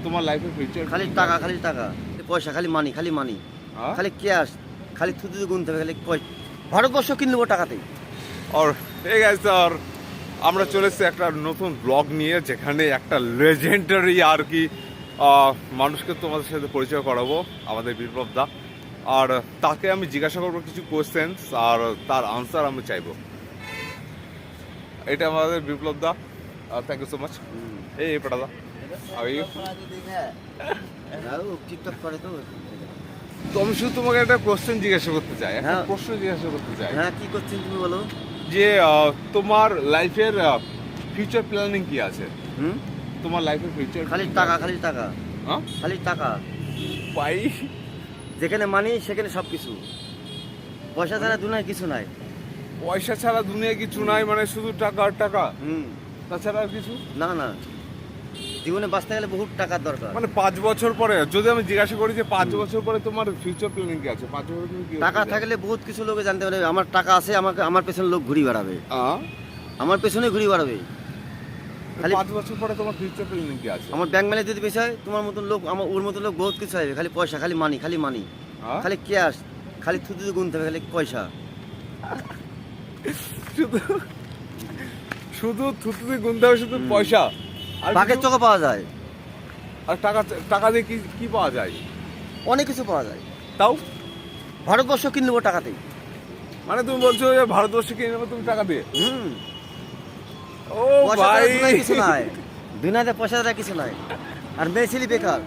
তোমার লাইফের ফিউচার খালি টাকা খালি টাকা, পয়সা খালি মানি খালি মানি, খালি ক্যাশ, খালি থুতু গুনতে হবে, খালি ভারতবর্ষ কিনে নেবো টাকাতেই। আর এই গাইস আর আমরা চলে এসেছি একটা নতুন ব্লগ নিয়ে, যেখানে একটা লেজেন্ডারি আর কি মানুষকে তোমাদের সাথে পরিচয় করাবো, আমাদের বিপ্লব দা। আর তাকে আমি জিজ্ঞাসা করবো কিছু কোয়েশ্চেন্স, আর তার আনসার আমি চাইবো। এটা আমাদের বিপ্লব দা, থ্যাংক ইউ সো মাচ। এই পেটা দা, টিকটক করে তো। তো আমি শুধু তোমাকে একটা কোশ্চেন জিজ্ঞাসা করতে চাই, একটা হ্যাঁ। প্রশ্ন জিজ্ঞাসা করতে চাই হ্যাঁ, কি করছেন তুমি বলো। যে তোমার লাইফের ফিউচার প্ল্যানিং কি আছে? তোমার লাইফের ফিউচার খালি টাকা খালি টাকা, হ্যাঁ খালি টাকা, পাই। যেখানে মানি সেখানে সব কিছু, পয়সা ছাড়া দুনিয়ায় কিছু নাই। পয়সা ছাড়া দুনিয়া কিছু নাই, মানে শুধু টাকা আর টাকা, হুম, তাছাড়া আর কিছু না না, জীবনে বাঁচতে গেলে বহুত টাকার দরকার। মানে 5 বছর পরে যদি আমি জিজ্ঞাসা করি যে 5 বছর পরে তোমার ফিউচার প্ল্যানিং কি আছে, 5 বছর তুমি কি টাকা থাকলে বহুত কিছু লোকে জানতে পারে আমার টাকা আছে, আমাকে আমার পেছনে লোক ঘুরি বেড়াবে, হ্যাঁ আমার পেছনে ঘুরি বেড়াবে। খালি 5 বছর পরে তোমার ফিউচার প্ল্যানিং কি আছে? আমার ব্যাংক ব্যালেন্স যদি বেশি হয়, তোমার মতন লোক, আমার ওর মতন লোক বহুত কিছু হবে, খালি পয়সা খালি মানি খালি মানি, হ্যাঁ? খালি ক্যাশ, খালি থুতু গুনতে হবে, খালি পয়সা। শুধু শুধু থুতুতে গুনতে হবে, শুধু পয়সা আর বাঘের কিছু? চোখে পাওয়া যায়, আর টাকা টাকা দিয়ে কি কি পাওয়া যায়? অনেক কিছু পাওয়া যায়। তাও ভারতবর্ষ কিনে নেবো টাকাতেই। মানে তুমি বলছো যে ভারতবর্ষে কিনে নেবে তুমি টাকা দিয়ে? হুম, ও পয়সা ভাই, ছাড়া দুনিয়ায় কিছু নাই, দুনিয়াতে পয়সা ছাড়া কিছু নাই। আর মেয়ে ছেলে বেকার,